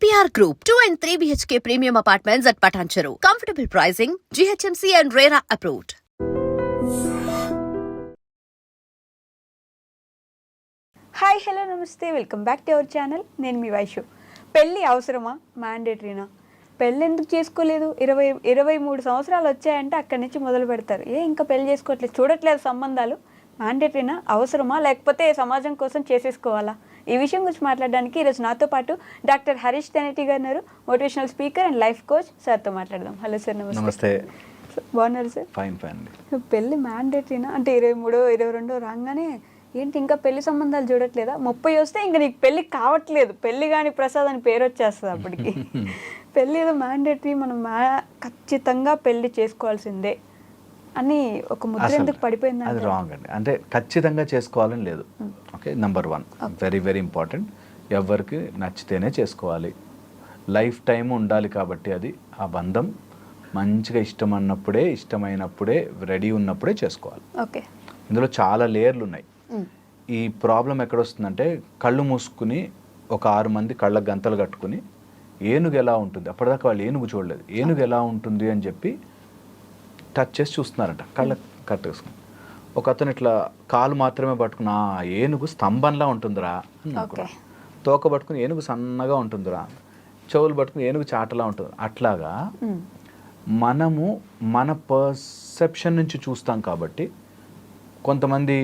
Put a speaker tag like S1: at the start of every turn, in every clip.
S1: APR Group, 2 and 3 BHK premium apartments at Patancheru. Comfortable pricing, GHMC and RERA approved.
S2: Hi hello నమస్తే, welcome back to our channel. నేను మీ వైషు. పెళ్ళి అవసరమా, మ్యాండేటరీనా? పెళ్ళి ఎందుకు చేసుకోలేదు? 23 సంవత్సరాలు వచ్చాయంటే అక్కడి నుంచి మొదలు పెడతారు. ఇంకా పెళ్ళి చేసుకోవట్లేదు, చూడట్లేదు సంబంధాలు. మ్యాండేటరీనా, అవసరమా, లేకపోతే సమాజం కోసం చేసేసుకోవాలా? ఈ విషయం గురించి మాట్లాడడానికి ఈరోజు నాతో పాటు డాక్టర్ హరీష్ తెనేటి గారు ఉన్నారు, motivational speaker and life coach. సార్తో మాట్లాడదాం. హలో సార్,
S3: నమస్తే.
S2: బాగున్నారు సార్?
S3: Fine fine.
S2: పెళ్ళి మ్యాండేటరీనా అంటే 23, 22 రాగానే ఏంటి ఇంకా పెళ్లి సంబంధాలు చూడట్లేదా? 30 వస్తే ఇంకా నీకు పెళ్ళి కావట్లేదు, పెళ్ళి కానీ ప్రసాద్ అని పేరు వచ్చేస్తుంది అప్పటికి. పెళ్ళి ఏదో మ్యాండేటరీ, మనం ఖచ్చితంగా పెళ్లి చేసుకోవాల్సిందే అని ఒక ముద్ర ఎందుకు పడిపోయింది?
S3: అది రాంగ్ అండి. అంటే ఖచ్చితంగా చేసుకోవాలని లేదు. Okay, number 1 very very important. ఎవరికి నచ్చితేనే చేసుకోవాలి, లైఫ్ టైం ఉండాలి. కాబట్టి అది ఆ బంధం మంచిగా ఇష్టమన్నప్పుడే, ఇష్టమైనప్పుడే, రెడీ ఉన్నప్పుడే చేసుకోవాలి.
S2: ఓకే,
S3: ఇందులో చాలా లేయర్లు ఉన్నాయి. ఈ ప్రాబ్లం ఎక్కడొస్తుందంటే, కళ్ళు మూసుకుని ఒక 6 మంది కళ్ళ గంతలు కట్టుకుని ఏనుగు ఎలా ఉంటుంది, అప్పటిదాకా వాళ్ళు ఏనుగు చూడలేదు, ఏనుగు ఎలా ఉంటుంది అని చెప్పి టచ్ చేసి చూస్తున్నారంట, కళ్ళ కట్టేసుకుని. ఒక అతను ఇట్లా కాలు మాత్రమే పట్టుకుని ఏనుగు స్తంభంలా ఉంటుందిరా అని అనుకున్నాను. తోక పట్టుకుని ఏనుగు సన్నగా ఉంటుందిరా, చెవులు పట్టుకుని ఏనుగు చాటలా ఉంటుంది. అట్లాగా మనము మన పర్సెప్షన్ నుంచి చూస్తాం. కాబట్టి కొంతమంది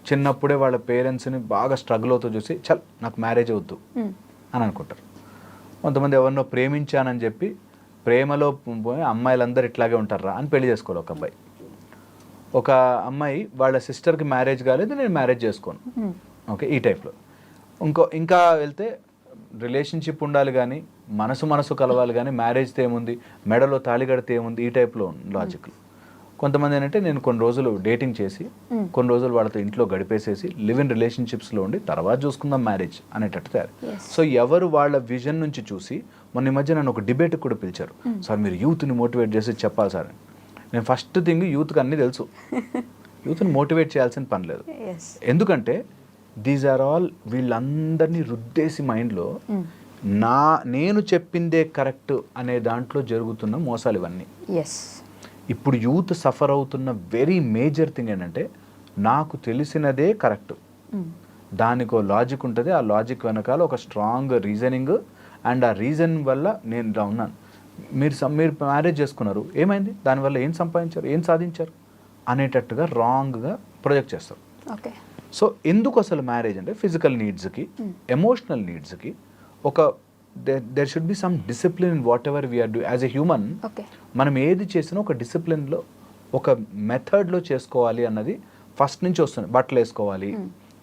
S3: చిన్నప్పుడే వాళ్ళ పేరెంట్స్ని బాగా స్ట్రగుల్ అవుతూ చూసి చల్ నాకు మ్యారేజ్ అవుద్దు అని అనుకుంటారు. కొంతమంది ఎవరినో ప్రేమించానని చెప్పి ప్రేమలో పోయి అమ్మాయిలందరూ ఇట్లాగే ఉంటారా అని పెళ్లి చేసుకోవాలి. ఒక అబ్బాయి, ఒక అమ్మాయి వాళ్ళ సిస్టర్కి మ్యారేజ్ కాలేదు, నేను మ్యారేజ్ చేసుకోను. ఓకే, ఈ టైప్లో. ఇంకా వెళ్తే రిలేషన్షిప్ ఉండాలి కానీ మనసు కలవాలి కానీ మ్యారేజ్తో ఏముంది, మెడలో తాళి కడితే ఏముంది, ఈ టైప్లో లాజిక్లు. కొంతమంది ఏంటంటే నేను కొన్ని రోజులు డేటింగ్ చేసి కొన్ని రోజులు వాళ్ళతో ఇంట్లో గడిపేసేసి లివ్ ఇన్ రిలేషన్షిప్స్లో ఉండి తర్వాత చూసుకుందాం మ్యారేజ్ అనేటట్టు తయారు. సో ఎవరు వాళ్ళ విజన్ నుంచి చూసి, మొన్న ఈ మధ్య నన్ను ఒక డిబేట్కి కూడా పిలిచారు. సార్ మీరు యూత్ని మోటివేట్ చేసి చెప్పాలి సార్. నేను ఫస్ట్ థింగ్ యూత్కి అన్నీ తెలుసు, యూత్ని మోటివేట్ చేయాల్సిన పని లేదు. ఎందుకంటే దీస్ ఆర్ ఆల్ వీళ్ళందరినీ రుద్దేసి మైండ్లో నేను చెప్పిందే కరెక్ట్ అనే దాంట్లో జరుగుతున్న మోసాలు ఇవన్నీ. ఇప్పుడు యూత్ సఫర్ అవుతున్న వెరీ మేజర్ థింగ్ ఏంటంటే, నాకు తెలిసినదే కరెక్ట్, దానికో లాజిక్ ఉంటుంది, ఆ లాజిక్ వెనకాల ఒక స్ట్రాంగ్ రీజనింగ్, అండ్ ఆ రీజన్ వల్ల నేను ఇలా ఉన్నాను. మీరు మ్యారేజ్ చేసుకున్నారు, ఏమైంది, దానివల్ల ఏం సంపాదించారు, ఏం సాధించారు అనేటట్టుగా రాంగ్గా ప్రొజెక్ట్ చేస్తారు.
S2: ఓకే,
S3: సో ఎందుకు అసలు మ్యారేజ్ అంటే, ఫిజికల్ నీడ్స్కి, ఎమోషనల్ నీడ్స్కి ఒక there should be some discipline in whatever we are doing as a human. మనం ఏది చేసినా ఒక డిసిప్లిన్లో, ఒక మెథడ్లో చేసుకోవాలి అన్నది ఫస్ట్ నుంచి వస్తుంది. బట్టలు వేసుకోవాలి,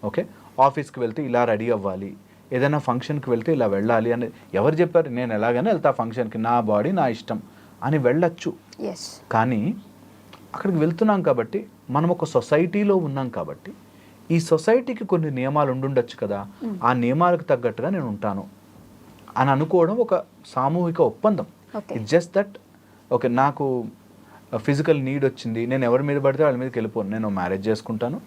S3: ఓకే, ఆఫీస్కి వెళ్తే ఇలా రెడీ అవ్వాలి, ఏదైనా ఫంక్షన్కి వెళ్తే ఇలా వెళ్ళాలి అని ఎవరు చెప్పారు? నేను ఎలాగైనా వెళ్తా ఫంక్షన్కి, నా బాడీ నా ఇష్టం అని వెళ్ళచ్చు. కానీ అక్కడికి వెళ్తున్నాం కాబట్టి, మనం ఒక సొసైటీలో ఉన్నాం కాబట్టి, ఈ సొసైటీకి కొన్ని నియమాలు ఉండుండొచ్చు కదా, ఆ నియమాలకు తగ్గట్టుగా నేను ఉంటాను అని అనుకోవడం ఒక సామూహిక ఒప్పందం. ఇట్స్ జస్ట్ దట్ ఓకే, నాకు ఫిజికల్ నీడ్ వచ్చింది, నేను ఎవరి మీద పడితే వాళ్ళ మీదకి వెళ్ళిపోను, నేను మ్యారేజ్ చేసుకుంటాను,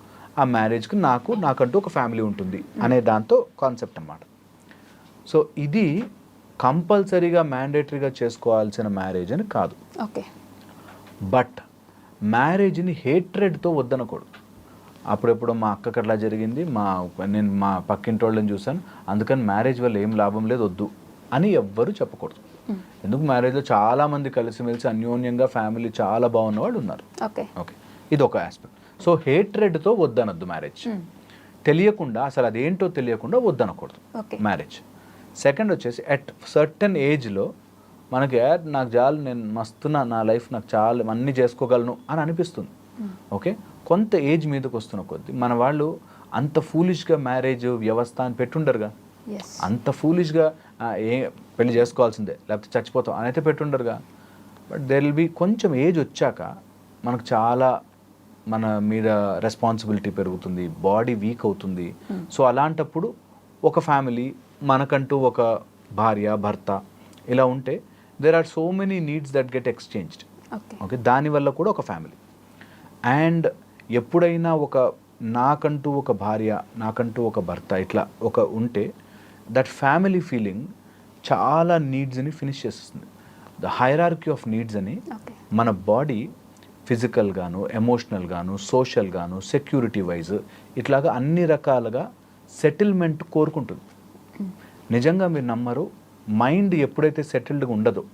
S3: ఆ మ్యారేజ్కి నాకంటూ ఒక ఫ్యామిలీ ఉంటుంది అనే దాంతో కాన్సెప్ట్ అన్నమాట. సో ఇది కంపల్సరీగా మ్యాండేటరీగా చేసుకోవాల్సిన మ్యారేజ్ అని కాదు.
S2: Okay,
S3: but మ్యారేజ్ని హేట్రెడ్తో వద్దనకూడదు. అప్పుడెప్పుడు మా అక్కకి అట్లా జరిగింది, నేను మా పక్కింటి వాళ్ళని చూశాను, అందుకని మ్యారేజ్ వల్ల ఏం లాభం లేదు, వద్దు అని ఎవ్వరూ చెప్పకూడదు. ఎందుకు, మ్యారేజ్లో చాలామంది కలిసిమెలిసి అన్యోన్యంగా ఫ్యామిలీ చాలా బాగున్న వాళ్ళు ఉన్నారు. ఓకే, ఇది ఒక ఆస్పెక్ట్. సో హేట్రెడ్తో వద్దనొద్దు మ్యారేజ్. తెలియకుండా, అసలు అదేంటో తెలియకుండా వద్దనకూడదు మ్యారేజ్. సెకండ్ వచ్చేసి, అట్ సర్టన్ ఏజ్లో మనకి నాకు చాలు, నేను మస్తున్నా, నా లైఫ్ నాకు చాలా అన్నీ చేసుకోగలను అని అనిపిస్తుంది. ఓకే, కొంత ఏజ్ మీదకి వస్తున్న కొద్దీ మన వాళ్ళు అంత ఫూలిష్గా మ్యారేజ్ వ్యవస్థ అని పెట్టుండరుగా, అంత ఫూలిష్గా పెళ్లి చేసుకోవాల్సిందే లేకపోతే చచ్చిపోతాం అని అయితే పెట్టుండరుగా. బట్ దెర్ విల్ బి కొంచెం ఏజ్ వచ్చాక మనకు చాలా మన మీద రెస్పాన్సిబిలిటీ పెరుగుతుంది, బాడీ వీక్ అవుతుంది. సో అలాంటప్పుడు ఒక ఫ్యామిలీ, మనకంటూ ఒక భార్య భర్త ఇలా ఉంటే, there are so many needs that get exchanged. Okay, దానివల్ల కూడా ఒక ఫ్యామిలీ. అండ్ ఎప్పుడైనా నాకంటూ ఒక భార్య, నాకంటూ ఒక భర్త ఇట్లా ఉంటే, దట్ ఫ్యామిలీ ఫీలింగ్ చాలా నీడ్స్ని ఫినిష్ చేస్తుంది. ద హైరార్కీ ఆఫ్ నీడ్స్ అని
S2: ఓకే.
S3: మన బాడీ ఫిజికల్ గాను, ఎమోషనల్ గాను, సోషల్ గాను, సెక్యూరిటీ వైజ్ ఇట్లాగా అన్ని రకాలుగా సెటిల్మెంట్ కోరుకుంటుంది. నిజంగా మీరు నమ్మరు, మైండ్ ఎప్పుడైతే సెటిల్డ్గా ఉండదో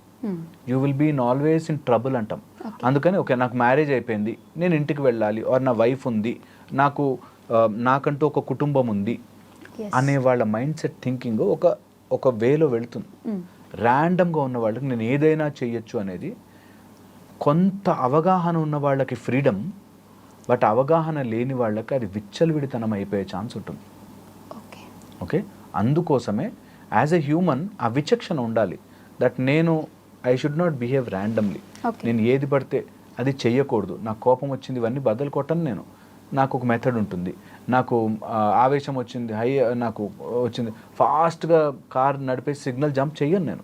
S3: you will be in always in trouble అంటాం. అందుకని ఓకే నాకు మ్యారేజ్ అయిపోయింది, నేను ఇంటికి వెళ్ళాలి, ఆర్ నా వైఫ్ ఉంది, నాకంటూ ఒక కుటుంబం ఉంది అనే వాళ్ళ మైండ్ సెట్ థింకింగ్ ఒక వేలో వెళుతుంది. ర్యాండమ్గా ఉన్న వాళ్ళకి నేను ఏదైనా చేయొచ్చు అనేది, కొంత అవగాహన ఉన్న వాళ్ళకి ఫ్రీడమ్, బట్ అవగాహన లేని వాళ్ళకి అది విచ్చలవిడితనం అయిపోయే ఛాన్స్ ఉంటుంది. ఓకే, అందుకోసమే యాజ్ ఎ హ్యూమన్ ఆ విచక్షణ ఉండాలి. That I should not behave randomly. నేను ఏది పడితే అది చెయ్యకూడదు. నాకు కోపం వచ్చింది, ఇవన్నీ బదులు కొట్టను. నాకు ఒక మెథడ్ ఉంటుంది. నాకు ఆవేశం వచ్చింది, నాకు వచ్చింది, ఫాస్ట్గా కార్ నడిపే సిగ్నల్ జంప్ చెయ్యను నేను.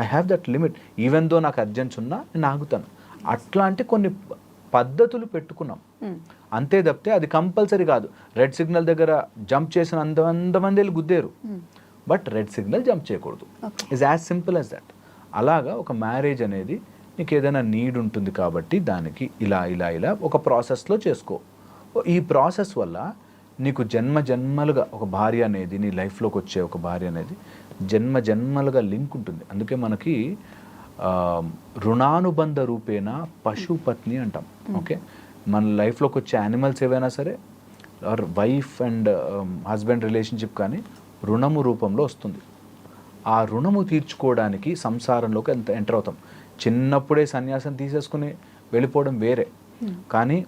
S3: I have that limit. Even though నాకు అర్జెన్స్ ఉన్నా నేను ఆగుతాను. అట్లాంటి కొన్ని పద్ధతులు పెట్టుకున్నాం అంతే తప్పితే అది కంపల్సరీ కాదు. రెడ్ సిగ్నల్ దగ్గర జంప్ చేసిన అంతమంది వెళ్ళి గుద్దేరు, బట్ రెడ్ సిగ్నల్ జంప్ చేయకూడదు. Is as simple as that. అలాగా ఒక మ్యారేజ్ అనేది నీకు ఏదైనా నీడ్ ఉంటుంది కాబట్టి దానికి ఇలా ఇలా ఇలా ఒక ప్రాసెస్లో చేసుకో. ఈ ప్రాసెస్ వల్ల నీకు జన్మలుగా ఒక భార్య అనేది, నీ లైఫ్లోకి వచ్చే ఒక భార్య అనేది జన్మలుగా లింక్ ఉంటుంది. అందుకే మనకి రుణానుబంధ రూపేణ పశుపత్ని అంటాం. ఓకే, మన లైఫ్లోకి వచ్చే యానిమల్స్ ఏవైనా సరే, or wife and husband relationship కానీ రుణము రూపంలో వస్తుంది. ఆ రుణము తీర్చుకోవడానికి సంసారంలోకి ఎంటర్ అవుతాం. చిన్నప్పుడే సన్యాసం తీసేసుకుని వెళ్ళిపోవడం వేరే, కానీ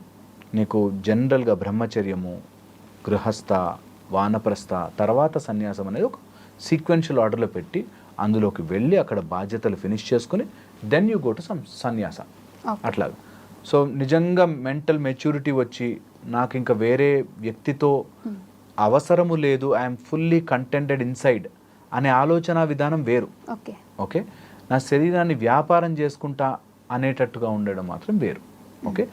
S3: నీకు జనరల్గా బ్రహ్మచర్యము, గృహస్థ, వానప్రస్థ, తర్వాత సన్యాసం అనేది ఒక సీక్వెన్షియల్ ఆర్డర్లో పెట్టి అందులోకి వెళ్ళి అక్కడ బాధ్యతలు ఫినిష్ చేసుకుని దెన్ యూ గో టు సన్యాస. అట్లాగా. సో నిజంగా మెంటల్ మెచ్యూరిటీ వచ్చి నాకు ఇంకా వేరే వ్యక్తితో అవసరము లేదు, ఐఎమ్ ఫుల్లీ కంటెంటెడ్ ఇన్సైడ్ అనే ఆలోచన విధానం వేరు. ఓకే, నా శరీరాన్ని వ్యాపారం చేసుకుంటా అనేటట్టుగా ఉండడం మాత్రం వేరు. ఓకే,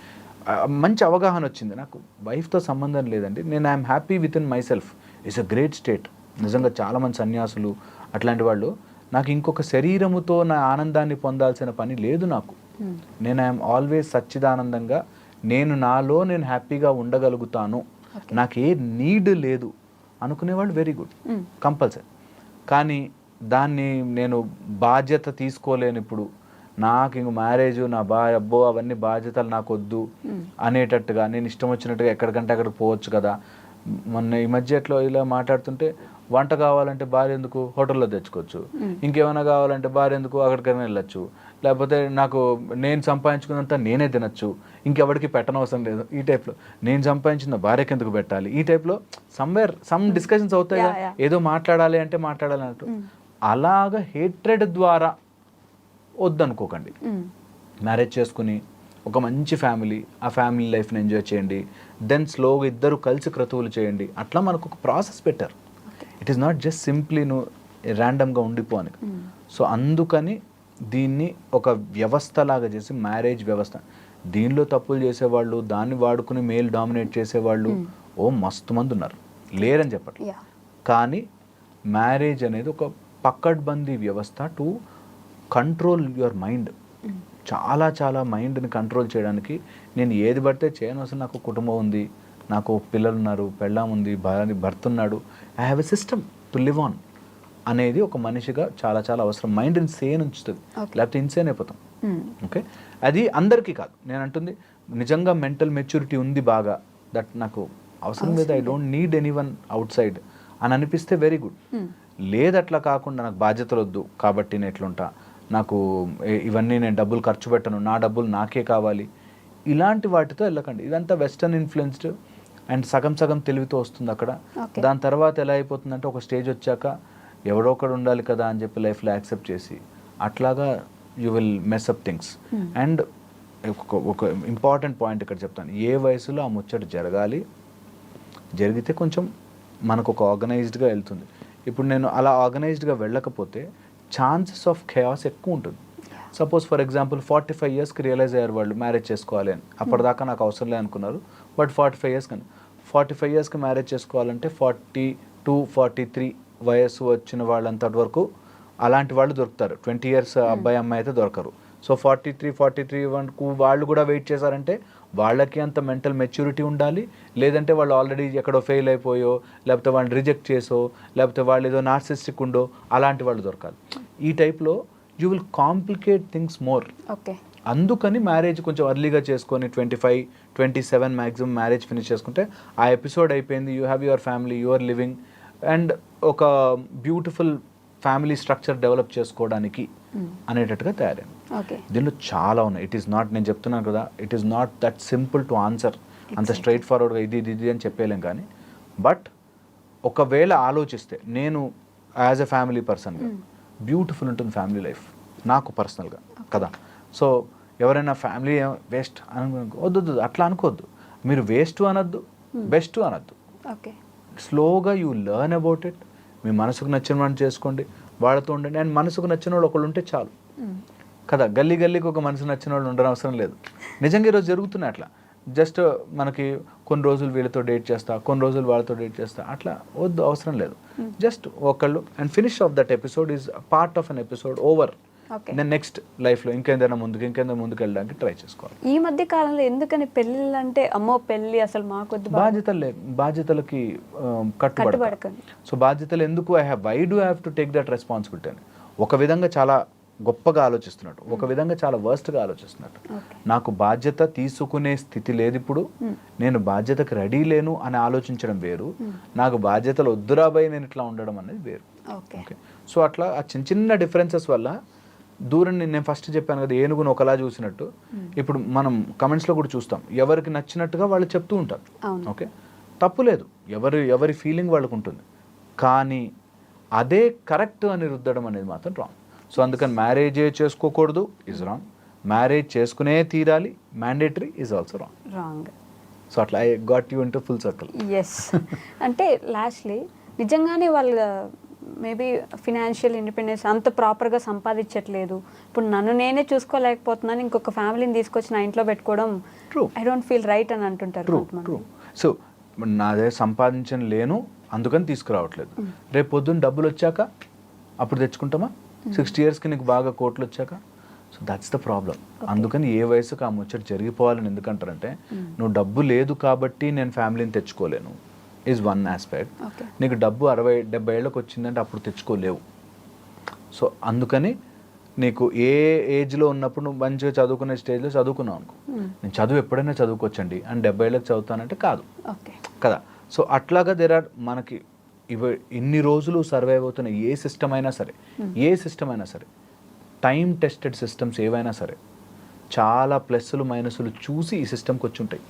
S3: మంచి అవగాహన వచ్చింది. నాకు వైఫ్తో సంబంధం లేదండి, నేను I'm happy with in my self. It's a great state. నిజంగా చాలామంది సన్యాసులు అట్లాంటి వాళ్ళు, నాకు ఇంకొక శరీరముతో నా ఆనందాన్ని పొందాల్సిన పని లేదు నాకు. నేను ఐఎమ్ ఆల్వేస్ సచ్చిదానందంగా, నేను హ్యాపీగా ఉండగలుగుతాను, నాకు ఏ నీడ్ లేదు అనుకునేవాళ్ళు వెరీ గుడ్, కంపల్సరీ. కానీ దాన్ని నేను బాధ్యత తీసుకోలేను. ఇప్పుడు నాకు ఇంక మ్యారేజ్, నా అబ్బో అవన్నీ బాధ్యతలు నాకు వద్దు అనేటట్టుగా నేను ఇష్టం వచ్చినట్టుగా ఎక్కడికంటే అక్కడికి పోవచ్చు కదా. మొన్న ఈ మధ్యలో ఇలా మాట్లాడుతుంటే, వంట కావాలంటే భార్య ఎందుకు, హోటల్లో తెచ్చుకోవచ్చు. ఇంకేమైనా కావాలంటే భార్య ఎందుకు, అక్కడికైనా వెళ్ళచ్చు. లేకపోతే నేను సంపాదించుకున్నంత నేనే తినచ్చు, ఇంకెవరికి పెట్టనవసరం లేదు. ఈ టైప్లో నేను సంపాదించిన భార్యకి ఎందుకు పెట్టాలి, ఈ టైప్లో సమ్ డిస్కషన్స్ అవుతాయి. ఏదో మాట్లాడాలి అంటే మాట్లాడాలి అన్నట్టు. అలాగా హేట్రెడ్ ద్వారా వద్దనుకోకండి. మ్యారేజ్ చేసుకుని ఒక మంచి ఫ్యామిలీ, ఆ ఫ్యామిలీ లైఫ్ని ఎంజాయ్ చేయండి. దెన్ స్లోగా ఇద్దరు కలిసి క్రతువులు చేయండి. అట్లా మనకు ఒక ప్రాసెస్ పెట్టారు. It is not just simply నువ్వు ర్యాండమ్గా ఉండిపోని. సో అందుకని దీన్ని ఒక వ్యవస్థలాగా చేసి, మ్యారేజ్ వ్యవస్థ, దీనిలో తప్పులు చేసేవాళ్ళు, దాన్ని వాడుకుని మేల్ డామినేట్ చేసేవాళ్ళు మస్తు మంది ఉన్నారు, లేరని చెప్పట్లేదు. కానీ మ్యారేజ్ అనేది ఒక పక్కడ్బందీ వ్యవస్థ టు కంట్రోల్ యువర్ మైండ్. చాలా మైండ్ని కంట్రోల్ చేయడానికి నేను ఏది పడితే చేయను. అసలు నాకు కుటుంబం ఉంది, నాకు పిల్లలు ఉన్నారు, పెళ్ళాం ఉంది, భర్త ఉన్నాడు, I have a system to live on అనేది ఒక మనిషిగా చాలా అవసరం. మైండ్ని సేన్ ఉంచుతుంది, లేకపోతే ఇన్సేన్ అయిపోతాం. ఓకే, అది అందరికీ కాదు నేను అంటుంది. నిజంగా మెంటల్ మెచ్యూరిటీ ఉంది బాగా, దట్ నాకు అవసరం లేదు, I don't need anyone out side అని అనిపిస్తే వెరీ గుడ్. లేదట్లా కాకుండా నాకు బాధ్యతలు వద్దు కాబట్టి నేను ఎట్లుంటా, నాకు ఇవన్నీ నేను డబ్బులు ఖర్చు పెట్టను, నా డబ్బులు నాకే కావాలి, ఇలాంటి వాటితో వెళ్ళకండి. ఇదంతా వెస్టర్న్ ఇన్ఫ్లుయెన్స్డ్ అండ్ సగం తెలివితో వస్తుంది అక్కడ. దాని తర్వాత ఎలా అయిపోతుందంటే, ఒక స్టేజ్ వచ్చాక ఎవడో ఒకడు ఉండాలి కదా అని చెప్పి లైఫ్లో యాక్సెప్ట్ చేసి అట్లాగా you will mess up things. And ఒక ఇంపార్టెంట్ పాయింట్ ఇక్కడ చెప్తాను, ఏ వయసులో ఆ ముచ్చట జరిగితే కొంచెం మనకు ఒక ఆర్గనైజ్డ్గా వెళ్తుంది. ఇప్పుడు నేను అలా ఆర్గనైజ్డ్గా వెళ్ళకపోతే ఛాన్సెస్ ఆఫ్ ఖయాస్ ఎక్కువ ఉంటుంది. సపోజ్ ఫర్ ఎగ్జాంపుల్ 45 yearsకి రియలైజ్ అయ్యారు వాళ్ళు మ్యారేజ్ చేసుకోవాలి అని. అప్పటిదాకా నాకు అవసరం లేదు అనుకున్నారు, బట్ 45 years కానీ 45 yearsకి మ్యారేజ్ చేసుకోవాలంటే 42, 43 వయస్సు వచ్చిన వాళ్ళంతటి వరకు అలాంటి వాళ్ళు దొరుకుతారు. 20 years అబ్బాయి అమ్మాయి అయితే దొరకరు. సో 43 వరకు వాళ్ళు కూడా వెయిట్ చేశారంటే వాళ్ళకి అంత మెంటల్ మెచ్యూరిటీ ఉండాలి. లేదంటే వాళ్ళు ఆల్రెడీ ఎక్కడో ఫెయిల్ అయిపోయో, లేకపోతే వాళ్ళని రిజెక్ట్ చేసో, లేకపోతే వాళ్ళు ఏదో నార్సిస్టిక్ ఉండో అలాంటి వాళ్ళు దొరకాలి. ఈ టైప్లో you will complicate things more.
S2: Okay,
S3: అందుకని మ్యారేజ్ కొంచెం ఎర్లీగా చేసుకొని 25, 27 మ్యాక్సిమం మ్యారేజ్ ఫినిష్ చేసుకుంటే ఆ ఎపిసోడ్ అయిపోయింది. You have your family, your living and ఒక బ్యూటిఫుల్ ఫ్యామిలీ స్ట్రక్చర్ డెవలప్ చేసుకోవడానికి అనేటట్టుగా తయారైంది.
S2: ఓకే,
S3: దీనిలో చాలా ఉన్నాయి. ఇట్ ఈస్ నాట్, నేను చెప్తున్నాను కదా, it is not that simple to answer. అంత స్ట్రైట్ ఫార్వర్డ్గా ఇది అని చెప్పలేం. కానీ బట్ ఒకవేళ ఆలోచిస్తే నేను యాజ్ ఎ ఫ్యామిలీ పర్సన్గా బ్యూటిఫుల్ ఉంటుంది ఫ్యామిలీ లైఫ్ నాకు పర్సనల్గా కదా. సో ఎవరైనా ఫ్యామిలీ వేస్ట్ అని వద్దు, అట్లా అనుకోవద్దు. మీరు వేస్ట్ అనొద్దు, బెస్ట్ అనొద్దు.
S2: ఓకే,
S3: స్లోగా యూ లెర్న్ అబౌట్ ఇట్. మీ మనసుకు నచ్చిన వాడిని చేసుకోండి, వాళ్ళతో ఉండండి. అండ్ మనసుకు నచ్చిన వాళ్ళు ఒకళ్ళు ఉంటే చాలు కదా. గల్లీకి ఒక మనసు నచ్చిన వాళ్ళు ఉండడం అవసరం లేదు. నిజంగా ఈరోజు జరుగుతున్నాయి అట్లా. జస్ట్ మనకి కొన్ని రోజులు వీళ్ళతో డేట్ చేస్తా, కొన్ని రోజులు వాళ్ళతో డేట్ చేస్తా, అట్లా వద్దు, అవసరం లేదు. జస్ట్ ఒకళ్ళు and finish off that episode is part of an episode over. నేను నెక్స్ట్ లైఫ్లో ఇంకేదైనా ముందుకు వెళ్ళడానికి ట్రై చేసుకోవాలి.
S2: ఈ మధ్య కాలంలో ఎందుకని పెళ్ళిళ్ళు అంటే అమ్మో పెళ్ళి అసలు మాకొద్దు,
S3: బాధ్యతలకి కట్టుబడకండి. సో బాధ్యతలు ఎందుకు, why do have to take that responsibility అని ఒక విధంగా చాలా గొప్పగా ఆలోచిస్తున్నట్టు, ఒక విధంగా చాలా వర్స్ట్గా ఆలోచిస్తున్నట్టు. నాకు బాధ్యత తీసుకునే స్థితి లేదు ఇప్పుడు, నేను బాధ్యతకు రెడీ లేను అని ఆలోచించడం వేరు, నాకు బాధ్యతలు వద్దురాబాయి నేను ఇట్లా ఉండడం అనేది వేరు. ఓకే, సో అట్లా ఆ చిన్న డిఫరెన్సెస్ వల్ల దూరం. నేను ఫస్ట్ చెప్పాను కదా, ఏనుగును ఒకలా చూసినట్టు. ఇప్పుడు మనం కమెంట్స్లో కూడా చూస్తాం, ఎవరికి నచ్చినట్టుగా వాళ్ళు చెప్తూ ఉంటారు. ఓకే, తప్పు లేదు, ఎవరి ఫీలింగ్ వాళ్ళకు ఉంటుంది. కానీ అదే కరెక్ట్ అని రుద్దడం అనేది మాత్రం రాంగ్. సో అందుకని మ్యారేజే చేసుకోకూడదు ఈజ్ రాంగ్, మ్యారేజ్ చేసుకునే తీరాలి mandatory is also wrong. So అట్లా I got you into full circle.
S2: Yes, అంటే లాస్ట్లీ నిజంగానే వాళ్ళ మేబీ ఫినాన్షియల్ ఇండిపెండెన్స్ అంత ప్రాపర్గా సంపాదించట్లేదు, ఇప్పుడు నన్ను నేనే చూసుకోలేకపోతున్నాను, ఇంకొక ఫ్యామిలీని తీసుకొచ్చి నా ఇంట్లో పెట్టుకోవడం ఐ డోంట్ ఫీల్ రైట్ అని అంటుంటారు.
S3: సో నాదే సంపాదించని లేను అందుకని తీసుకురావట్లేదు, రేపు పొద్దున్న డబ్బులు వచ్చాక అప్పుడు తెచ్చుకుంటామా? 60 yearsకి నీకు బాగా కోట్లు వచ్చాక. So that's the problem. అందుకని ఏ వయసుకు ఆ ముచ్చట జరిగిపోవాలని ఎందుకంటారంటే, నువ్వు డబ్బు లేదు కాబట్టి నేను ఫ్యామిలీని తెచ్చుకోలేను ఈజ్ వన్ ఆస్పెక్ట్. నీకు డబ్బు 60-70 ఏళ్ళకి వచ్చిందంటే అప్పుడు తెచ్చుకోలేవు. సో అందుకని నీకు ఏ ఏజ్లో ఉన్నప్పుడు నువ్వు మంచిగా చదువుకునే స్టేజ్లో చదువుకున్నావు అనుకో, నేను చదువు ఎప్పుడైనా చదువుకోవచ్చండి అని 70 ఏళ్ళకి చదువుతానంటే కాదు కదా. సో అట్లాగా మనకి ఇన్ని రోజులు సర్వైవ్ అవుతున్న ఏ సిస్టమ్ అయినా సరే టైం టెస్టెడ్ సిస్టమ్స్ ఏవైనా సరే చాలా ప్లస్లు మైనస్లు చూసి ఈ సిస్టమ్కి వచ్చి ఉంటాయి.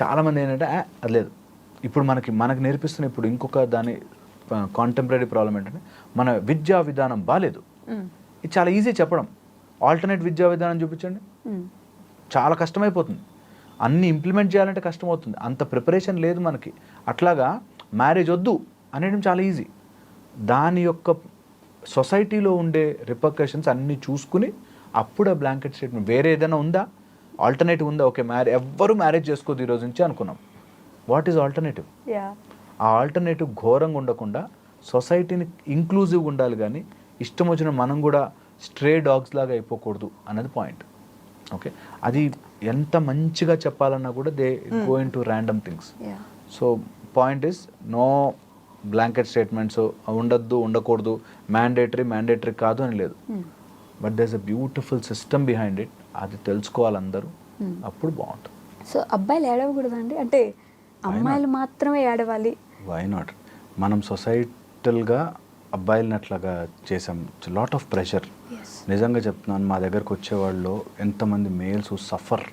S3: చాలామంది ఏంటంటే అది లేదు. ఇప్పుడు మనకి నేర్పిస్తున్న ఇప్పుడు ఇంకొక దాని కాంటెంపరీ ప్రాబ్లం ఏంటంటే, మన విద్యా విధానం బాగాలేదు. ఇది చాలా ఈజీ చెప్పడం, ఆల్టర్నేట్ విద్యా విధానం చూపించండి, చాలా కష్టమైపోతుంది. అన్ని ఇంప్లిమెంట్ చేయాలంటే కష్టమవుతుంది, అంత ప్రిపరేషన్ లేదు మనకి. అట్లాగా మ్యారేజ్ వద్దు అనేయడం చాలా ఈజీ. దాని యొక్క సొసైటీలో ఉండే రిపర్కషన్స్ అన్నీ చూసుకుని అప్పుడు ఆ బ్లాంకెట్ స్టేట్మెంట్ వేరే ఏదైనా ఉందా, ఆల్టర్నేటివ్ ఉందా? ఓకే, ఎవ్వరూ మ్యారేజ్ చేసుకోదు ఈరోజు నుంచి అనుకున్నాం. What is alternative? ఆ ఆల్టర్నేటివ్ ఘోరంగా ఉండకుండా సొసైటీని ఇంక్లూజివ్గా ఉండాలి, కానీ ఇష్టం వచ్చిన మనం కూడా స్ట్రే డాగ్స్ లాగా అయిపోకూడదు అన్నది పాయింట్. ఓకే, అది ఎంత మంచిగా చెప్పాలన్నా కూడా they going to random things. So point is no blanket statements ఉండద్దు, ఉండకూడదు, మ్యాండేటరీ కాదు అని లేదు. But there is a beautiful system behind it. అది తెలుసుకోవాలి అందరూ, అప్పుడు బాగుంటుంది.
S2: సో అబ్బాయిలు ఏడవకూడదండి, అంటే అమ్మాయిలు మాత్రమే ఏడవాలి?
S3: Why not? మనం సొసైటల్గా అబ్బాయిలని అట్లాగా చేసాం, లాట్ ఆఫ్ ప్రెషర్. నిజంగా చెప్తున్నాను, మా దగ్గరకు వచ్చేవాళ్ళు ఎంతమంది males suffer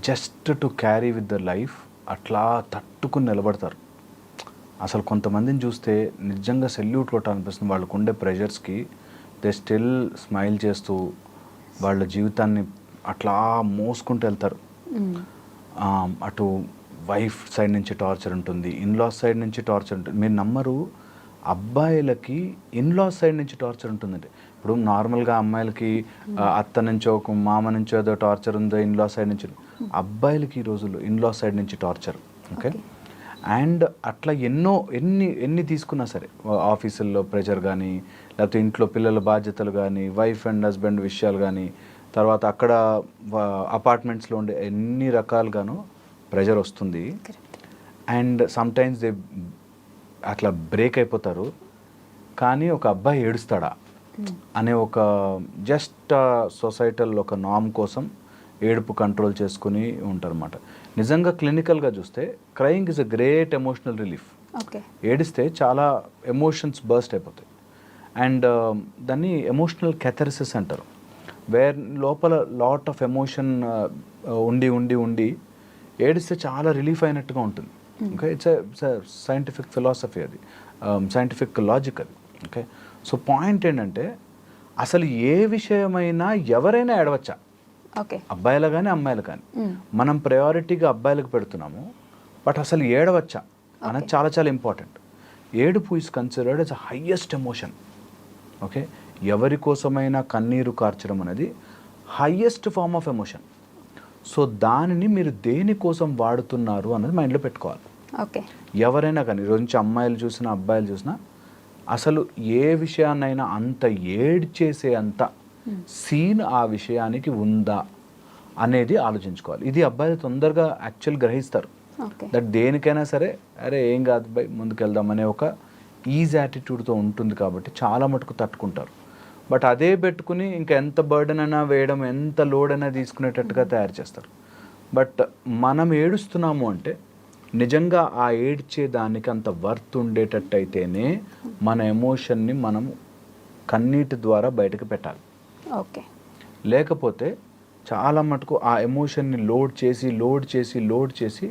S3: just to carry with the life, అట్లా తట్టుకుని నిలబడతారు. అసలు కొంతమందిని చూస్తే నిజంగా సెల్యూట్ కొట్టాలనిపిస్తుంది. వాళ్ళకు ఉండే ప్రెషర్స్కి దే స్టిల్ స్మైల్ చేస్తూ వాళ్ళ జీవితాన్ని అట్లా మోసుకుంటూ వెళ్తారు. అటు వైఫ్ సైడ్ నుంచి టార్చర్ ఉంటుంది, ఇన్లాస్ సైడ్ నుంచి టార్చర్ ఉంటుంది. మీరు నమ్మరు, అబ్బాయిలకి ఇన్లాస్ సైడ్ నుంచి టార్చర్ ఉంటుందండి. ఇప్పుడు నార్మల్గా అమ్మాయిలకి అత్త నుంచో మామ నుంచో ఏదో టార్చర్ ఉందో ఇన్లాస్ సైడ్ నుంచి, అబ్బాయిలకి ఈ రోజుల్లో ఇన్లాస్ సైడ్ నుంచి టార్చర్. ఓకే, అండ్ అట్లా ఎన్ని తీసుకున్నా సరే, ఆఫీసుల్లో ప్రెషర్ కానీ, లేకపోతే ఇంట్లో పిల్లల బాధ్యతలు కానీ, వైఫ్ అండ్ హస్బెండ్ విషయాలు కానీ, తర్వాత అక్కడ అపార్ట్మెంట్స్లో ఉండే ఎన్ని రకాలుగానో ప్రెషర్ వస్తుంది. అండ్ సమ్టైమ్స్ దే అట్లా బ్రేక్ అయిపోతారు. కానీ ఒక అబ్బాయి ఏడుస్తాడా అనే ఒక జస్ట్ సొసైటల్ ఒక నామ్ కోసం ఏడుపు కంట్రోల్ చేసుకుని ఉంటారన్నమాట. నిజంగా క్లినికల్గా చూస్తే crying is a great emotional relief. ఏడిస్తే చాలా ఎమోషన్స్ బర్స్ట్ అయిపోతాయి. అండ్ దాన్ని ఎమోషనల్ కెథరిసిస్ అంటారు, వేర్ లోపల లాట్ ఆఫ్ ఎమోషన్ ఉండి ఏడిస్తే చాలా రిలీఫ్ అయినట్టుగా ఉంటుంది. ఓకే, ఇట్స్ సైంటిఫిక్ ఫిలాసఫీ, అది సైంటిఫిక్ లాజిక్ అది. ఓకే, సో పాయింట్ ఏంటంటే అసలు ఏ విషయమైనా ఎవరైనా ఏడవచ్చా, అబ్బాయిలు కానీ అమ్మాయిలు కానీ. మనం ప్రయారిటీగా అబ్బాయిలకు పెడుతున్నాము, బట్ అసలు ఏడవచ్చా అనేది చాలా చాలా ఇంపార్టెంట్. ఏడుపు is considered as a highest emotion. Okay, ఎవరి కోసమైనా కన్నీరు కార్చడం అనేది highest form of emotion. So దానిని మీరు దేనికోసం వాడుతున్నారు అన్నది మైండ్లో పెట్టుకోవాలి.
S2: ఓకే,
S3: ఎవరైనా కానీ ఈరోజు నుంచి అమ్మాయిలు చూసినా అబ్బాయిలు చూసినా అసలు ఏ విషయాన్నైనా అంత ఏడ్చేసే అంత సీన్ ఆ విషయానికి ఉందా అనేది ఆలోచించుకోవాలి. ఇది అబ్బాయిలు తొందరగా యాక్చువల్ గ్రహిస్తారు. దట్ దేనికైనా సరే అరే ఏం కాదు బై ముందుకెళ్దాం అనే ఒక ఈజీ యాటిట్యూడ్తో ఉంటుంది కాబట్టి చాలా మటుకు తట్టుకుంటారు. బట్ అదే పెట్టుకుని ఇంకా ఎంత బర్డెన్ అయినా వేయడం, ఎంత లోడ్ అయినా తీసుకునేటట్టుగా తయారు చేస్తారు. బట్ మనం ఏడుస్తున్నాము అంటే నిజంగా ఆ ఏడ్చే దానికి అంత వర్త్ ఉండేటట్టు అయితేనే మన ఎమోషన్ని మనం కన్నీటి ద్వారా బయటకు పెట్టాలి.
S2: ఓకే,
S3: లేకపోతే చాలా మటుకు ఆ ఎమోషన్ని లోడ్ చేసి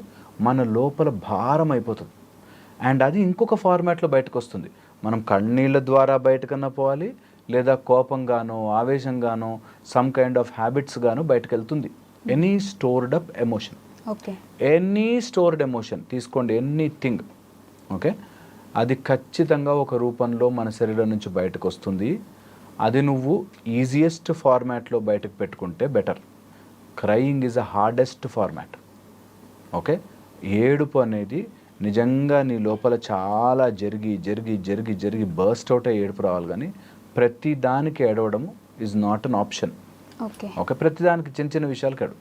S3: మన లోపల భారం అయిపోతుంది. అండ్ అది ఇంకొక ఫార్మాట్లో బయటకు వస్తుంది. మనం కన్నీళ్ళ ద్వారా బయటకన్నా పోవాలి, లేదా కోపంగానో ఆవేశంగానో సమ్ కైండ్ ఆఫ్ హ్యాబిట్స్ గానో బయటకు వెళ్తుంది. Any stored up emotion, any stored emotion తీసుకోండి, ఎనీథింగ్. ఓకే, అది ఖచ్చితంగా ఒక రూపంలో మన శరీరం నుంచి బయటకు వస్తుంది. అది నువ్వు ఈజియెస్ట్ ఫార్మాట్లో బయటకు పెట్టుకుంటే better. Crying is a hardest format. Okay, ఏడుపు అనేది నిజంగా నీ లోపల చాలా జరిగి బర్స్ట్ అవుట్ అయ్యి ఏడుపు రావాలి. కానీ ప్రతి దానికి ఏడవడము is not an option. Okay, ప్రతిదానికి చిన్న విషయాలకు ఏడు.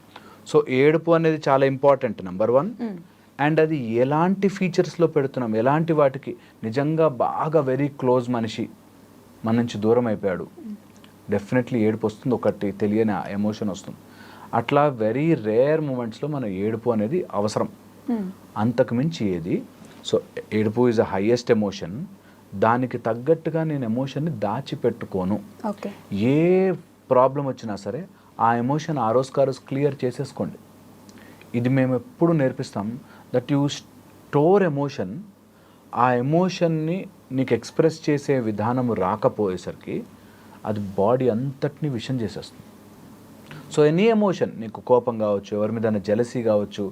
S3: సో ఏడుపు అనేది చాలా ఇంపార్టెంట్, నెంబర్ 1. అండ్ అది ఎలాంటి ఫీచర్స్లో పెడుతున్నాం, ఎలాంటి వాటికి. నిజంగా బాగా వెరీ క్లోజ్ మనిషి మన నుంచి దూరం అయిపోయాడు, డెఫినెట్లీ ఏడుపు వస్తుంది, ఒకటి తెలియని ఎమోషన్ వస్తుంది. అట్లా వెరీ రేర్ మూమెంట్స్లో మన ఏడుపు అనేది అవసరం. అంతకు మించి ఏది. సో ఏడుపు ఈజ్ అ హైయెస్ట్ ఎమోషన్. దానికి తగ్గట్టుగా నేను ఎమోషన్ని దాచిపెట్టుకోను. ఏ ప్రాబ్లం వచ్చినా సరే ఆ ఎమోషన్ ఆ రోజు క్లియర్ చేసేసుకోండి. ఇది మేము ఎప్పుడు నేర్పిస్తాం, దట్ యూ స్టోర్ ఎమోషన్. ఆ ఎమోషన్ని నీకు ఎక్స్ప్రెస్ చేసే విధానం రాకపోయేసరికి అది బాడీ అంతటినీ విషం చేసేస్తుంది. సో ఎనీ ఎమోషన్, నీకు కోపం కావచ్చు, ఎవరి మీద జెలసీ కావచ్చు,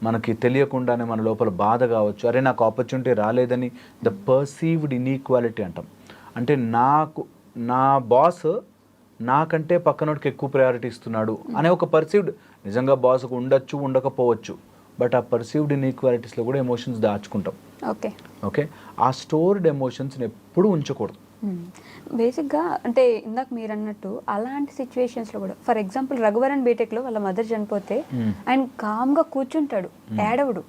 S3: మనకి తెలియకుండానే మన లోపల బాధ కావచ్చు, అరే నాకు ఆపర్చునిటీ రాలేదని ద పర్సీవ్డ్ ఇన్ఈక్వాలిటీ అంటాం. అంటే నా బాస్ నాకంటే పక్కనోడికి ఎక్కువ ప్రయారిటీ ఇస్తున్నాడు అనే ఒక పర్సీవ్డ్, నిజంగా బాస్కు ఉండొచ్చు ఉండకపోవచ్చు, బట్ ఆ పర్సీవ్డ్ ఇన్ఈక్వాలిటీస్లో కూడా ఎమోషన్స్ దాచుకుంటాం. ఓకే, ఆ స్టోర్డ్ ఎమోషన్స్ని ఎప్పుడూ ఉంచకూడదు.
S2: బేసిక్గా అంటే ఇందాక మీరు అన్నట్టు అలాంటి సిచ్యువేషన్స్లో కూడా, ఫర్ ఎగ్జాంపుల్ రఘువరన్ బీటెక్లో వాళ్ళ మదర్ చనిపోతే ఆయన కామ్గా కూర్చుంటాడు, ఏడవడు.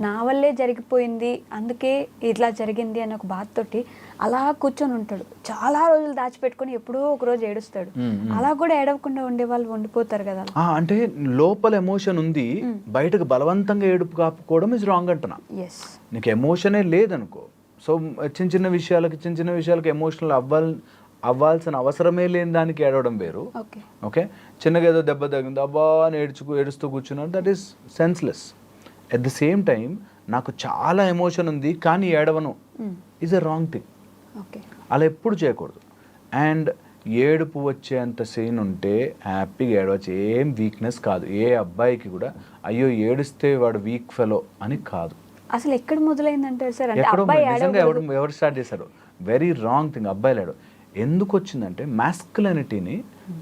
S2: నా వల్లే జరిగిపోయింది, అందుకే ఇట్లా జరిగింది అనే ఒక బాధతోటి అలా కూర్చొని ఉంటాడు. చాలా రోజులు దాచిపెట్టుకుని ఎప్పుడో ఒక రోజు ఏడుస్తాడు. అలా కూడా ఏడవకుండా ఉండే వాళ్ళు ఉండిపోతారు కదా.
S3: అంటే లోపల ఎమోషన్ ఉంది, బయటకు బలవంతంగా ఏడుపు కాపుకోవడం ఇస్ రాంగ్ అంటున్నా. నీకు ఎమోషనే లేదనుకో, సో చిన్న విషయాలకి ఎమోషనల్ అవ్వాల్సిన అవసరమే లేని దానికి ఏడవడం వేరు. ఓకే, చిన్నగా ఏదో దెబ్బ తగ్గింది అబ్బా అని ఏడుస్తూ కూర్చున్నాడు, that is senseless. At the same time నాకు చాలా ఎమోషన్ ఉంది కానీ ఏడవను ఈజ్ ఎ రాంగ్ థింగ్. అలా ఎప్పుడు చేయకూడదు. అండ్ ఏడుపు వచ్చేంత సీన్ ఉంటే హ్యాపీగా ఏడవచ్చు, ఏం వీక్నెస్ కాదు. ఏ అబ్బాయికి కూడా అయ్యో ఏడిస్తే వాడు వీక్ ఫెలో అని కాదు.
S2: అసలు ఎక్కడ మొదలైందంటారు సార్?
S3: నిజంగా ఎవరు స్టార్ట్ చేశారు? Very wrong thing. అబ్బాయిలు ఎందుకు వచ్చిందంటే మ్యాస్కులనిటీని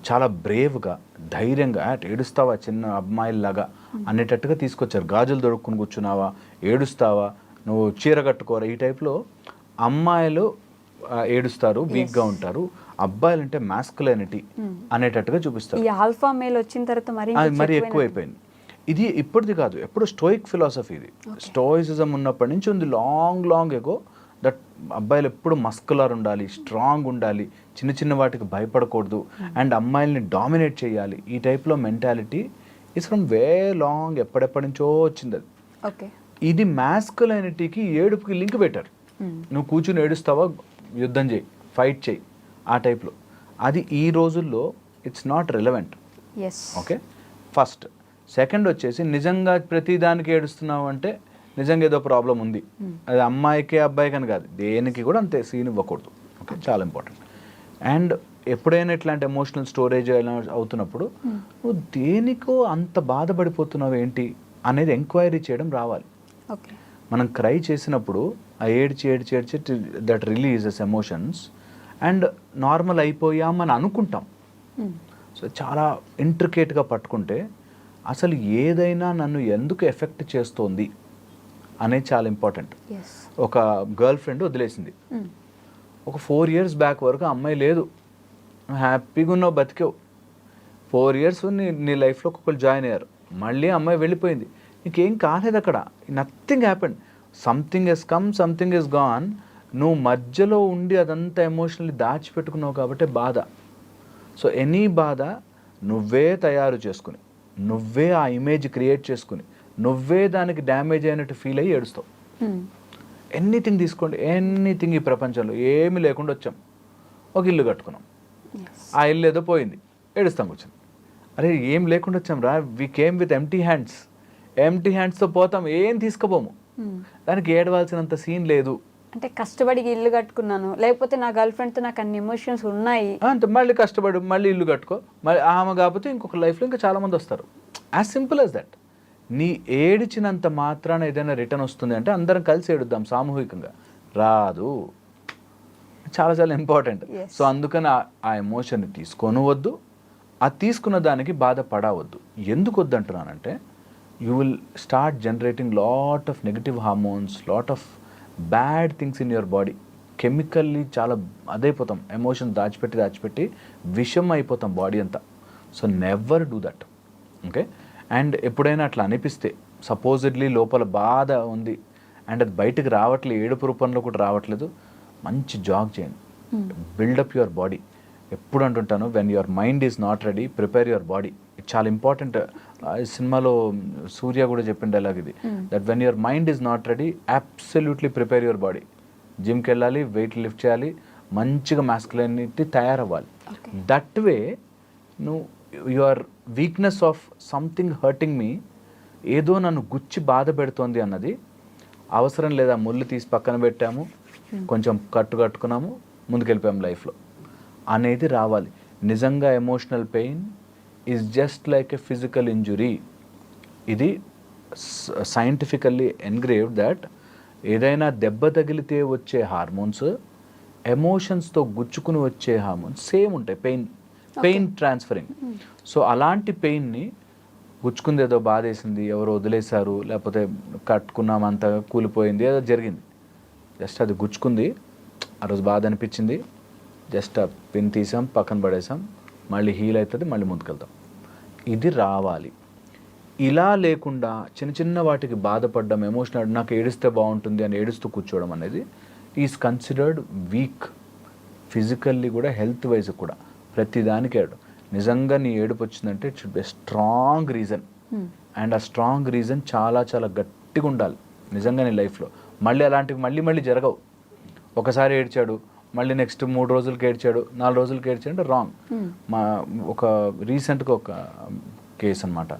S3: చాలా బ్రేవ్గా, ధైర్యంగా ఏడుస్తావా చిన్న అమ్మాయిలాగా అనేటట్టుగా తీసుకొచ్చారు. గాజులు దొడుక్కుని కూర్చున్నావా, ఏడుస్తావా, నువ్వు చీర కట్టుకోరా, ఈ టైప్లో అమ్మాయిలు ఏడుస్తారు, వీక్గా ఉంటారు, అబ్బాయిలు అంటే మాస్కులైనిటీ అనేటట్టుగా చూపిస్తారు.
S2: ఈ ఆల్ఫా మేల్ వచ్చిన తర్వాత
S3: మరి ఎక్కువైపోయింది. ఇది ఇప్పటిది కాదు, ఎప్పుడు స్టోయిక్ ఫిలాసఫీ ఇది. స్టోయిసిజం ఉన్నప్పటి నుంచి ఉంది, లాంగ్ ఎగో. దట్ అబ్బాయిలు ఎప్పుడు మస్కులర్ ఉండాలి, స్ట్రాంగ్ ఉండాలి, చిన్న చిన్న వాటికి భయపడకూడదు, అండ్ అమ్మాయిల్ని డామినేట్ చేయాలి. ఈ టైప్లో mentality is from way long, ఎప్పటి నుంచో వచ్చింది అది.
S2: ఓకే,
S3: ఇది మాస్కులైనిటీకి ఏడుపుకి లింక్ పెట్టారు. నువ్వు కూర్చుని ఏడుస్తావా, యుద్ధం చేయి, ఫైట్ చేయి, ఆ టైప్లో. అది ఈ రోజుల్లో it's not relevant. Okay, first. Second వచ్చేసి నిజంగా ప్రతిదానికి ఏడుస్తున్నావు అంటే నిజంగా ఏదో ప్రాబ్లం ఉంది. అది అమ్మాయికి అబ్బాయికి అని కాదు, దేనికి కూడా అంతే సీన్ ఇవ్వకూడదు. ఓకే, చాలా ఇంపార్టెంట్. అండ్ ఎప్పుడైనా ఇట్లాంటి ఎమోషనల్ స్టోరేజ్ అవుతున్నప్పుడు నువ్వు దేనికో అంత బాధపడిపోతున్నావు ఏంటి అనేది ఎంక్వైరీ చేయడం రావాలి.
S2: ఓకే,
S3: మనం క్రై చేసినప్పుడు ఆ ఏడ్చి that releases emotions and normal అయిపోయామని అనుకుంటాం. సో చాలా ఇంట్రికేట్గా పట్టుకుంటే అసలు ఏదైనా నన్ను ఎందుకు ఎఫెక్ట్ చేస్తోంది అనేది చాలా ఇంపార్టెంట్. ఒక గర్ల్ ఫ్రెండ్ వదిలేసింది, ఒక 4 years బ్యాక్ వరకు అమ్మాయి లేదు, హ్యాపీగా ఉన్నావు, బతికావు. 4 years నీ లైఫ్లో ఒక్కొక్కరు జాయిన్ అయ్యారు, మళ్ళీ అమ్మాయి వెళ్ళిపోయింది, నీకేం కాలేదు అక్కడ, nothing happened. Something he's come, something he's gone. నువ్వు మధ్యలో ఉండి అదంతా ఎమోషనల్లీ దాచిపెట్టుకున్నావు కాబట్టి బాధ. సో ఎనీ బాధ నువ్వే తయారు చేసుకుని, నువ్వే ఆ ఇమేజ్ క్రియేట్ చేసుకుని, నువ్వే దానికి డ్యామేజ్ అయినట్టు ఫీల్ అయ్యి ఏడుస్తావు. ఎనీథింగ్ తీసుకోండి, ఎనీథింగ్, ఈ ప్రపంచంలో ఏమీ లేకుండా వచ్చాం, ఒక ఇల్లు కట్టుకున్నాం, ఆ ఇల్లు ఏదో పోయింది, ఏడుస్తాం కూర్చొని. అరే ఏం లేకుండా వచ్చాం రా, వీ కేమ్ విత్ ఎంటీ హ్యాండ్స్తో పోతాం, ఏం తీసుకుపోము. దానికి ఏడవాల్సినంత సీన్ లేదు.
S2: అంటే కష్టపడి ఇల్లు కట్టుకున్నాను, లేకపోతే నా గర్ల్ ఫ్రెండ్తో నాకు అన్ని ఎమోషన్స్ ఉన్నాయి
S3: అంటే మళ్ళీ కష్టపడి మళ్ళీ ఇల్లు కట్టుకో, మళ్ళీ ఆమె కాకపోతే ఇంకొక లైఫ్లో ఇంకా చాలామంది వస్తారు. As simple as that. నీ ఏడిచినంత మాత్రాన ఏదైనా రిటర్న్ వస్తుంది అంటే అందరం కలిసి ఏడుద్దాం సామూహికంగా, రాదు. చాలా చాలా ఇంపార్టెంట్. సో అందుకని ఆ ఎమోషన్ని తీసుకోనవద్దు, ఆ తీసుకున్న దానికి బాధపడవద్దు. ఎందుకు వద్దు అంటున్నానంటే you will start generating lot of negative hormones, lot of bad things in your body. Chemically చాలా అదైపోతాం, ఎమోషన్ దాచిపెట్టి విషం అయిపోతాం బాడీ అంతా. So never do that. Okay, and ఎప్పుడైనా అట్లా అనిపిస్తే, సపోజిడ్లీ లోపల బాధ ఉంది అండ్ అది బయటకు రావట్లేదు, ఏడుపు రూపంలో కూడా రావట్లేదు, మంచి జాగ్ చేయండి, బిల్డప్ యువర్ బాడీ. ఎప్పుడు అంటుంటాను, when your mind is not ready, prepare your body. ఇది చాలా ఇంపార్టెంట్. సినిమాలో సూర్య కూడా చెప్పిండే అలాగ ఇది, that when your mind is not ready, absolutely prepare your body. జిమ్కి వెళ్ళాలి, వెయిట్ లిఫ్ట్ చేయాలి, మంచిగా మాస్కులైనిటీ తయారవ్వాలి. దట్ వే నువ్వు your weakness of something hurting me, ఏదో నన్ను గుచ్చి బాధ పెడుతోంది అన్నది అవసరం లేదా, ముళ్ళు తీసి పక్కన పెట్టాము, కొంచెం కట్టుకున్నాము, ముందుకెళ్ళిపోయాము లైఫ్లో అనేది రావాలి. నిజంగా emotional pain is just like a physical injury. ఇది సైంటిఫికల్లీ ఎన్గ్రేవ్డ్ దట్ ఏదైనా దెబ్బ తగిలితే వచ్చే హార్మోన్స్, ఎమోషన్స్తో గుచ్చుకుని వచ్చే హార్మోన్స్ సేమ్ ఉంటాయి, పెయిన్ ట్రాన్స్ఫరింగ్. సో అలాంటి పెయిన్ని, గుచ్చుకుంది ఏదో బాధేసింది, ఎవరో వదిలేశారు, లేకపోతే కట్టుకున్నాం అంతా కూలిపోయింది, ఏదో జరిగింది, జస్ట్ అది గుచ్చుకుంది, ఆ రోజు బాధ అనిపించింది, జస్ట్ ఆ పిన్ తీసాం, పక్కన పడేసాం, మళ్ళీ హీల్ అవుతుంది, మళ్ళీ ముందుకెళ్తాం. ఇది రావాలి. ఇలా లేకుండా చిన్న చిన్న వాటికి బాధపడడం, ఎమోషనల్, నాకు ఏడిస్తే బాగుంటుంది అని ఏడుస్తూ కూర్చోవడం అనేది ఈజ్ కన్సిడర్డ్ వీక్. ఫిజికల్లీ కూడా, హెల్త్ వైజ్ కూడా, ప్రతిదానికి ఏడు. నిజంగా నీ ఏడుపు వచ్చిందంటే it should be strong reason, and ఆ స్ట్రాంగ్ రీజన్ చాలా చాలా గట్టిగా ఉండాలి నిజంగా నీ లైఫ్లో. మళ్ళీ అలాంటివి మళ్ళీ జరగవు. ఒకసారి ఏడ్చాడు, మళ్ళీ నెక్స్ట్ 3 రోజులకి ఏడ్చాడు, 4 రోజులకి ఏడ్చాడు అంటే రాంగ్. ఒక రీసెంట్గా ఒక కేసు అనమాట.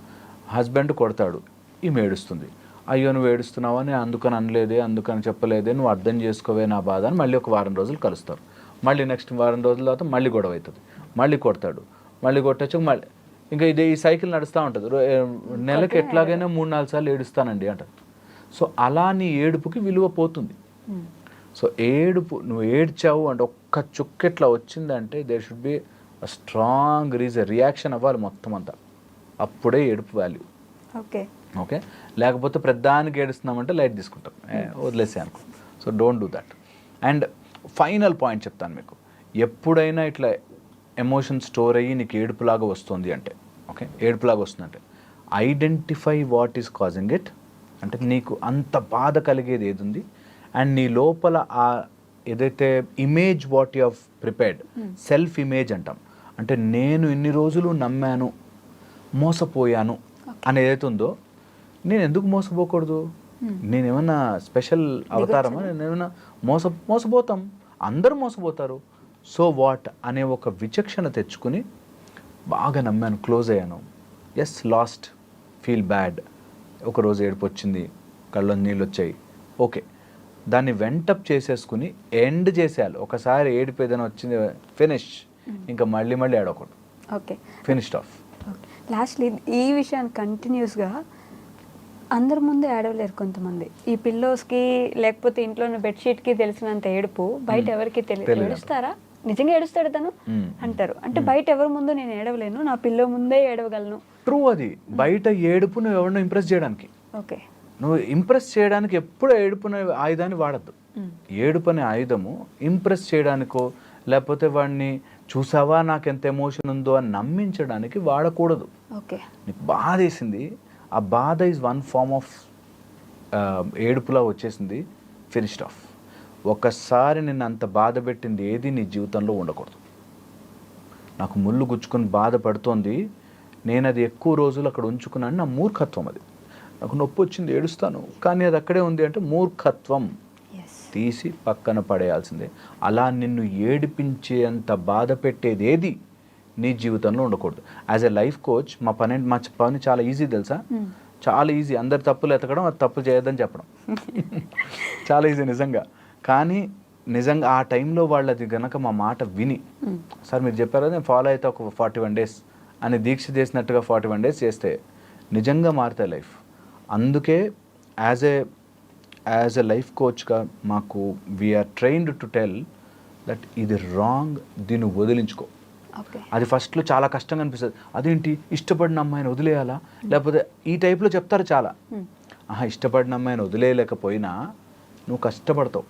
S3: హస్బెండ్ కొడతాడు, ఈమె ఏడుస్తుంది, అయ్యో నువ్వు ఏడుస్తున్నావా, నేను అందుకని అనలేదే, అందుకని చెప్పలేదే, నువ్వు అర్థం చేసుకోవే నా బాధ అని మళ్ళీ ఒక వారం రోజులు కలుస్తారు. మళ్ళీ నెక్స్ట్ వారం రోజుల తర్వాత మళ్ళీ గొడవ అవుతుంది, మళ్ళీ కొడతాడు, మళ్ళీ కొట్టచ్చు, మళ్ళీ ఇంకా ఇదే ఈ సైకిల్ నడుస్తూ ఉంటుంది. నెలకి ఎట్లాగైనా 3-4 సార్లు ఏడుస్తానండి అంటారు. సో అలా నీ ఏడుపుకి విలువ పోతుంది. సో ఏడుపు, నువ్వు ఏడ్చావు అంటే ఒక్క చుక్క ఎట్లా వచ్చిందంటే there should be a strong reaction అవ్వాలి మొత్తం అంతా, అప్పుడే ఏడుపు వాల్యూ.
S2: ఓకే,
S3: ఓకే, లేకపోతే ప్రధానికి ఏడుస్తున్నామంటే లైట్ తీసుకుంటాం, వదిలేసే అనుకో. So don't do that. And final point చెప్తాను మీకు, ఎప్పుడైనా ఇట్లా ఎమోషన్ స్టోర్ అయ్యి నీకు ఏడుపులాగా వస్తుంది అంటే, ఓకే, ఏడుపులాగా వస్తుందంటే identify what is causing it. అంటే నీకు అంత బాధ కలిగేది ఏది ఉంది, అండ్ నీ లోపల ఆ ఏదైతే image what you have prepared, self image అంటాం. అంటే నేను ఇన్ని రోజులు నమ్మాను, మోసపోయాను అని ఏదైతే ఉందో, నేను ఎందుకు మోసపోకూడదు? నేనేమన్నా స్పెషల్ అవతారమా? నేనేమన్నా మోసపోతాం, అందరూ మోసపోతారు. సో వాట్ అనే ఒక విచక్షణ తెచ్చుకుని బాగా నమ్మాను, క్లోజ్ అయ్యాను, ఎస్ లాస్ట్, ఫీల్ బ్యాడ్, ఒకరోజు ఏడుపు వచ్చింది, కళ్ళలో నీళ్ళు వచ్చాయి, ఓకే, దాన్ని వెంటప్ చేసేసుకుని ఎండ్ చేసేయాలి. ఒకసారి ఏడుపు ఏదైనా వచ్చింది, ఫినిష్, ఇంకా మళ్ళీ ఏడవకూడదు.
S2: Okay,
S3: finished off.
S2: లాస్ట్లీ ఈ విషయాన్ని కంటిన్యూస్గా అందరి ముందు ఏడవలేరు కొంతమంది. ఈ పిల్లోస్కి లేకపోతే ఇంట్లో ఉన్న బెడ్షీట్కి తెలిసినంత ఏడుపు బయట ఎవరికి తెలియదు. ఏడుస్తారా? నిజంగా ఏడుస్తాడు తను అంటారు. అంటే బయట ఎవరి ముందు నేను ఏడవలేను, నా పిల్లో ముందే ఏడవగలను.
S3: ట్రూ. అది బయట ఏడుపు నువ్వు ఎవరినో ఇంప్రెస్ చేయడానికి.
S2: ఓకే,
S3: నువ్వు ఇంప్రెస్ చేయడానికి ఎప్పుడు ఏడుపునే ఆయుధాన్ని వాడద్దు. ఏడుపు అనే ఆయుధము ఇంప్రెస్ చేయడానికో, లేకపోతే వాడిని చూసావా నాకు ఎంత ఎమోషన్ ఉందో అని నమ్మించడానికి వాడకూడదు.
S2: ఓకే,
S3: నీకు బాధ వేసింది, ఆ బాధ ఈజ్ వన్ ఫార్మ్ ఆఫ్ ఏడుపులా వచ్చేసింది, ఫినిష్డ్ ఆఫ్. ఒకసారి నిన్ను అంత బాధ పెట్టింది ఏది నీ జీవితంలో ఉండకూడదు. నాకు ముళ్ళు గుచ్చుకొని బాధపడుతోంది, నేను అది ఎక్కువ రోజులు అక్కడ ఉంచుకున్నాను, నా మూర్ఖత్వం. అది నాకు నొప్పి వచ్చింది, ఏడుస్తాను, కానీ అది అక్కడే ఉంది అంటే మూర్ఖత్వం, తీసి పక్కన పడేయాల్సిందే. అలా నిన్ను ఏడిపించేంత బాధ పెట్టేది ఏది నీ జీవితంలో ఉండకూడదు. యాజ్ ఎ లైఫ్ కోచ్ మా పని చాలా ఈజీ తెలుసా, చాలా ఈజీ. అందరి తప్పులు ఎతకడం, అది తప్పు చేయొద్దని చెప్పడం చాలా ఈజీ నిజంగా. కానీ నిజంగా ఆ టైంలో వాళ్ళది గనక మా మాట విని, సార్ మీరు చెప్పారు నేను ఫాలో అయితే ఒక 41 days అని దీక్ష చేసినట్టుగా 41 days చేస్తే నిజంగా మారుతాయి లైఫ్. అందుకే యాజ్ ఎ లైఫ్ కోచ్గా మాకు we are trained to tell that ఇది రాంగ్, దీన్ని వదిలించుకో. అది ఫస్ట్లో చాలా కష్టంగా అనిపిస్తుంది, అదేంటి ఇష్టపడిన అమ్మాయిని వదిలేయాలా, లేకపోతే ఈ టైప్లో చెప్తారు చాలా. ఇష్టపడిన అమ్మాయిని వదిలేయలేకపోయినా నువ్వు కష్టపడతావు.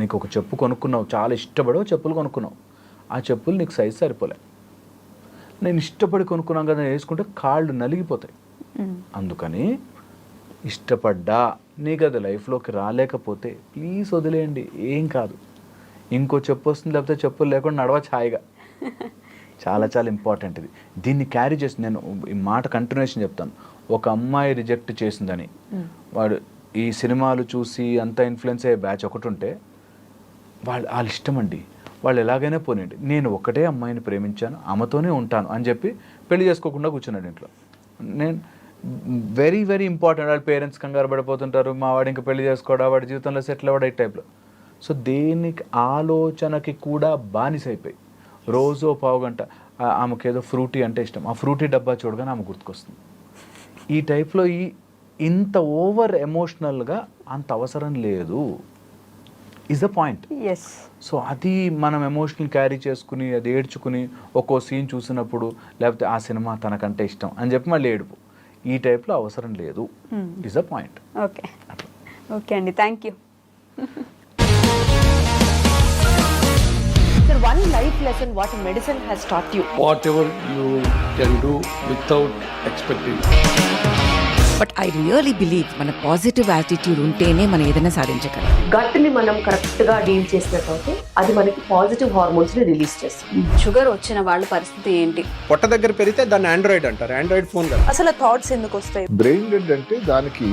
S3: నీకు ఒక చెప్పు కొనుక్కున్నావు, చాలా ఇష్టపడవు చెప్పులు కొనుక్కున్నావు, ఆ చెప్పులు నీకు సైజ్ సరిపోలే, నేను ఇష్టపడి కొనుక్కున్నాం కదా వేసుకుంటే కాళ్ళు నలిగిపోతాయి. అందుకని ఇష్టపడ్డా నీకు అది లైఫ్లోకి రాలేకపోతే ప్లీజ్ వదిలేయండి, ఏం కాదు, ఇంకో చెప్పు వస్తుంది, లేకపోతే చెప్పులు లేకుండా నడవచ్చు హాయిగా. చాలా చాలా ఇంపార్టెంట్ ఇది. దీన్ని క్యారీ చేసి నేను ఈ మాట కంటిన్యూషన్ చెప్తాను. ఒక అమ్మాయి రిజెక్ట్ చేసిందని వాడు ఈ సినిమాలు చూసి అంతా ఇన్ఫ్లుయెన్స్ అయ్యే బ్యాచ్ ఒకటి ఉంటే వాళ్ళ ఇష్టం అండి, వాళ్ళు ఎలాగైనా పోనండి, నేను ఒకటే అమ్మాయిని ప్రేమించాను, ఆమెతోనే ఉంటాను అని చెప్పి పెళ్లి చేసుకోకుండా కూర్చున్నాడు ఇంట్లో. నేను వెరీ వెరీ ఇంపార్టెంట్. వాళ్ళ పేరెంట్స్ కంగారు పడిపోతుంటారు, మా వాడు ఇంకా పెళ్లి చేసుకోవడా, వాడి జీవితంలో సెటిల్ అవ్వడా, ఈ టైప్లో. సో దేనికి ఆలోచనకి కూడా బానిసైపోయి రోజు 1/2 గంట ఆమెకు ఏదో ఫ్రూటీ అంటే ఇష్టం, ఆ ఫ్రూటీ డబ్బా చూడగానే ఆమె గుర్తుకొస్తుంది. ఈ టైప్లో ఇంత ఓవర్ ఎమోషనల్గా అంత అవసరం లేదు, ఈజ్ ద పాయింట్. సో అది మనం ఎమోషనల్ క్యారీ చేసుకుని అది ఏడ్చుకుని ఒక్కో సీన్ చూసినప్పుడు, లేకపోతే ఆ సినిమా తనకంటే ఇష్టం అని చెప్పి మళ్ళీ ఏడుపు, ఈ టైప్లో అవసరం లేదు, is the point.
S2: Okay, okay అండి, thank you.
S4: Sir, one life lesson what medicine has taught you.
S5: Whatever you can do without expecting.
S6: But I really believe మన పాజిటివ్ యాటిట్యూడ్ ఉంటేనే మనం ఏదైనా సాధించగలం.
S4: గట్ని మనం కరెక్ట్గా డీల్ చేసినట్లయితే అది మనకి పాజిటివ్ హార్మోన్స్ని రిలీజ్ చేస్తుంది.
S7: షుగర్ వచ్చిన వాళ్ళ పరిస్థితి ఏంటి?
S5: పొట్ట దగ్గర పెరిగితే దాన్ని ఆండ్రాయిడ్ అంటారు, ఆండ్రాయిడ్ ఫోన్ కదా.
S4: అసలు థాట్స్ ఎందుకు వస్తాయి?
S8: బ్రెయిన్ డెడ్ అంటే దానికి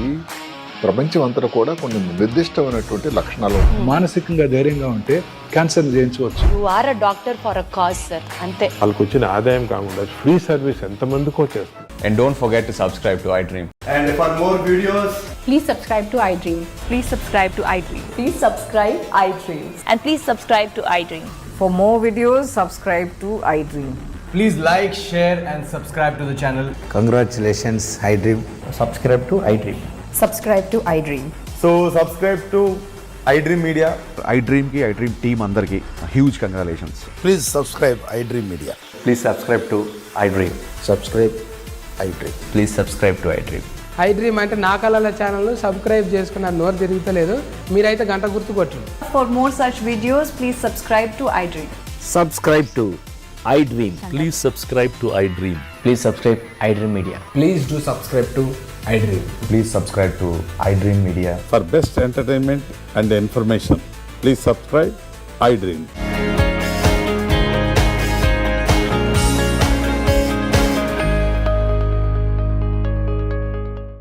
S8: ప్రపంచం అంతా కూడా కొన్ని నిర్దిష్టమైనటువంటి లక్షణాలు.
S9: మానసికంగా ధైర్యంగా ఉంటే క్యాన్సర్ జయించవచ్చు.
S4: You are a doctor for a cause sir, అంతే.
S10: వాళ్ళకి వచ్చిన ఆదాయం కాకుండా ఫ్రీ సర్వీస్ ఎంతమందికో చేస్తుంది.
S11: And don't forget to subscribe to iDream.
S5: And for more videos,
S7: Please subscribe to iDream.
S4: Please subscribe to iDream.
S7: Please subscribe iDream.
S4: And please subscribe to iDream.
S6: For more videos, subscribe to iDream.
S11: Please like, share and subscribe to the channel.
S12: Congratulations, iDream.
S11: Subscribe to iDream.
S6: Subscribe to iDream.
S10: So subscribe to iDream Media.
S9: iDream team అందరికి huge congratulations.
S12: Please subscribe iDream Media.
S11: Please subscribe to iDream.
S12: Subscribe iDream.
S11: Please subscribe to iDream.
S5: I dream అంటే నా కళల channel subscribe చేసుకున్న నోరు తిరుగుతలేదు. మీరైతే గంట గుర్తు కొట్టండి.
S7: For more such videos, please subscribe to iDream.
S11: Subscribe to iDream. Please subscribe to iDream. Please subscribe iDream Media.
S5: Please do subscribe to iDream.
S9: Please subscribe to iDream Media.
S10: For best entertainment and information, please subscribe iDream.